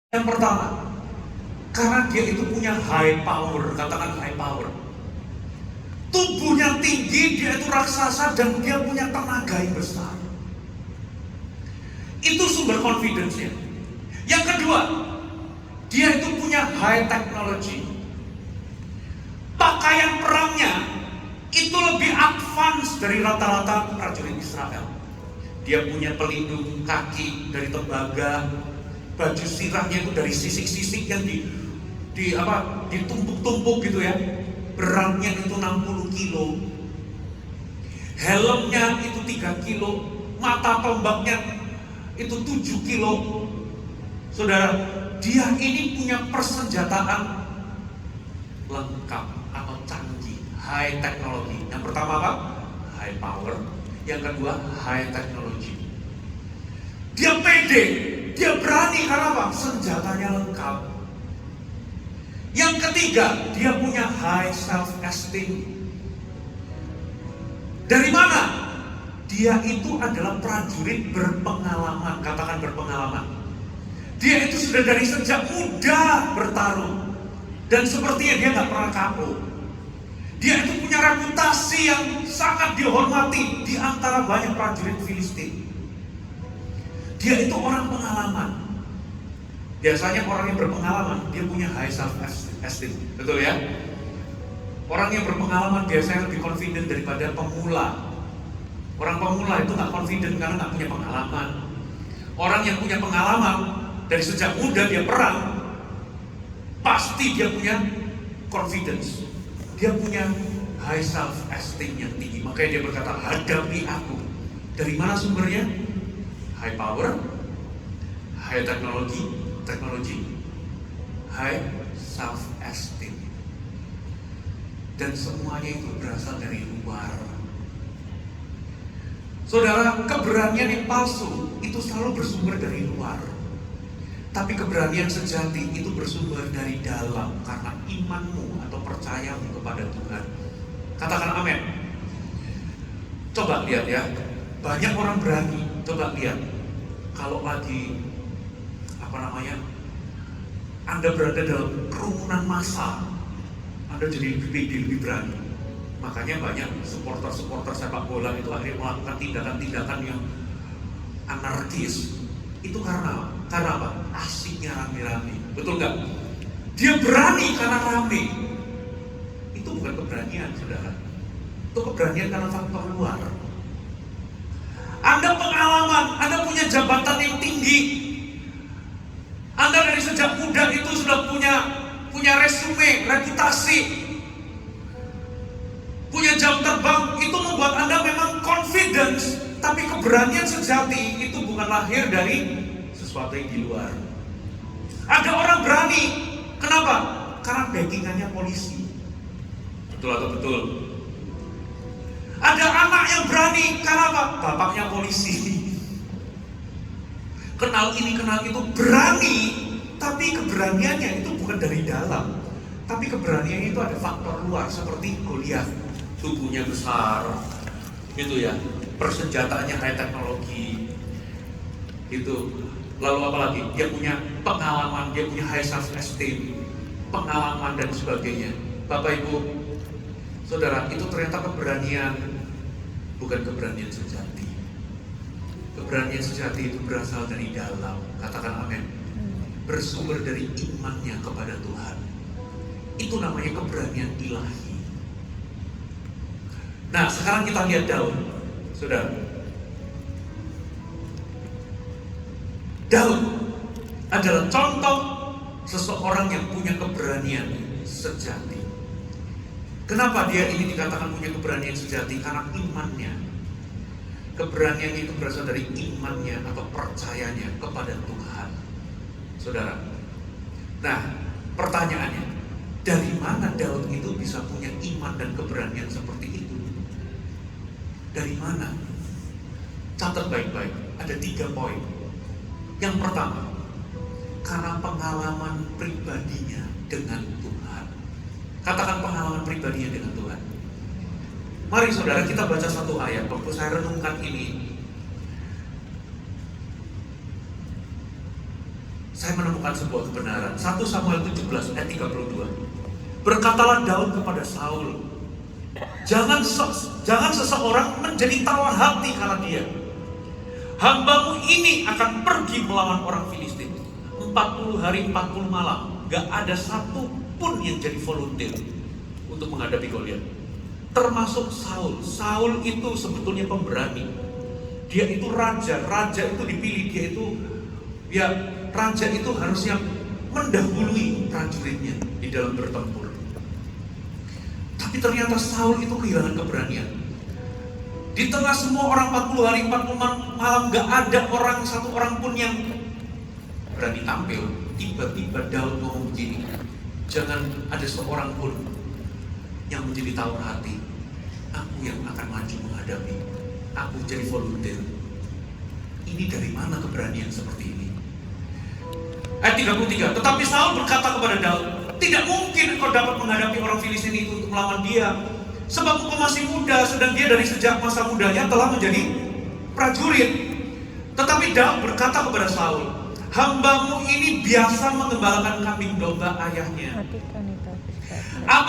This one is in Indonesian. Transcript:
Yang pertama, karena dia itu punya high power, katakan high power. Tubuhnya tinggi, dia itu raksasa dan dia punya tenaga yang besar. Itu sumber confidence-nya. Yang kedua, dia itu punya high technology. Pakaian perangnya itu lebih advance dari rata-rata prajurit Israel. Dia punya pelindung kaki dari tembaga, baju sirahnya itu dari sisik-sisik yang ditumpuk-tumpuk gitu ya. Beratnya itu 60 kilo. Helmnya itu 3 kilo. Mata tombaknya itu 7 kilo. Saudara, dia ini punya persenjataan lengkap atau canggih, high technology. Yang pertama apa? High power. Yang kedua, high technology. Dia pede, dia berani karena apa? Senjatanya lengkap. Yang ketiga, dia punya high self-esteem. Dari mana? Dia itu adalah prajurit berpengalaman, katakan berpengalaman. Dia itu sudah dari sejak muda bertarung. Dan sepertinya dia nggak pernah kapok. Dia itu punya reputasi yang sangat dihormati di antara banyak prajurit Filistin. Dia itu orang pengalaman. Biasanya orang yang berpengalaman, dia punya high self-esteem. Betul ya? Orang yang berpengalaman biasanya lebih confident daripada pemula. Orang pemula itu nggak confident karena nggak punya pengalaman. Orang yang punya pengalaman, dari sejak muda dia perang, pasti dia punya confidence. Dia punya high self-esteem yang tinggi. Makanya dia berkata, hadapi aku. Dari mana sumbernya? High power, high technology, high self-esteem. Dan semuanya itu berasal dari luar. Saudara, keberanian yang palsu itu selalu bersumber dari luar. Tapi keberanian sejati itu bersumber dari dalam karena imanmu atau percayamu kepada Tuhan. Katakan amin. Coba lihat ya, banyak orang berani. Coba lihat, kalau lagi Anda berada dalam kerumunan massa, Anda jadi lebih berani. Makanya banyak supporter sepak bola itu akhirnya melakukan tindakan-tindakan yang anarkis. Itu karena apa? Asiknya rame-rame. Betul nggak? Dia berani karena rame. Itu bukan keberanian, saudara. Itu keberanian karena faktor luar. Anda pengalaman, Anda punya jabatan yang tinggi. Anda dari sejak muda itu sudah punya resume, reputasi, punya jam terbang. Itu membuat Anda memang confidence. Tapi keberanian sejati itu bukan lahir dari sesuatu yang di luar. Ada orang berani, kenapa? Karena backingannya polisi. Betul atau betul? Ada anak yang berani, karena apa? Bapaknya polisi. Kenal ini, kenal itu, berani. Tapi keberaniannya itu bukan dari dalam. Tapi keberaniannya itu ada faktor luar, seperti Goliat. Tubuhnya besar, gitu ya. Persenjataannya high teknologi. Itu. Lalu apalagi? Dia punya pengalaman, dia punya high self-esteem, pengalaman dan sebagainya. Bapak Ibu, saudara, itu ternyata keberanian, bukan keberanian sejati. Keberanian sejati itu berasal dari dalam. Katakan amin. Bersumber dari imannya kepada Tuhan. Itu namanya keberanian ilahi. Nah, sekarang kita lihat Daud, saudara. Daud adalah contoh seseorang yang punya keberanian sejati. Kenapa dia ini dikatakan punya keberanian sejati? Karena imannya. Keberanian itu berasal dari imannya atau percayanya kepada Tuhan. Saudara. Nah, pertanyaannya, dari mana Daud itu bisa punya iman dan keberanian seperti itu? Dari mana? Catat baik-baik, ada 3 poin. Yang pertama, karena pengalaman pribadinya dengan Tuhan. Katakan pengalaman pribadinya dengan Tuhan. Mari saudara kita baca satu ayat. Waktu saya renungkan ini, saya menemukan sebuah kebenaran. 1 Samuel 17 ayat 32. Berkatalah Daud kepada Saul, jangan seseorang menjadi tawar hati karena dia. Hambamu ini akan pergi melawan orang Filistin 40 hari 40 malam. Gak ada satu pun yang jadi volunteer untuk menghadapi Goliat, termasuk Saul. Saul itu sebetulnya pemberani. Dia itu raja itu dipilih. Dia itu raja itu harusnya mendahului prajuritnya di dalam bertempur. Tapi ternyata Saul itu kehilangan keberanian. Di tengah semua orang 40 hari 40 malam gak ada satu orang pun yang berani tampil. Tiba-tiba Daud ngomong begini, jangan ada seorang pun yang menjadi tawar hati. Aku yang akan maju menghadapi. Aku jadi volunteer. Ini dari mana keberanian seperti ini? Ayat 33. Tetapi Saul berkata kepada Daud, tidak mungkin engkau dapat menghadapi orang Filistin itu untuk melawan dia, sebab engkau masih muda, sedang dia dari sejak masa mudanya telah menjadi prajurit. Tetapi Daud berkata kepada Saul, hambamu ini biasa mengembalakan kambing domba ayahnya. Apa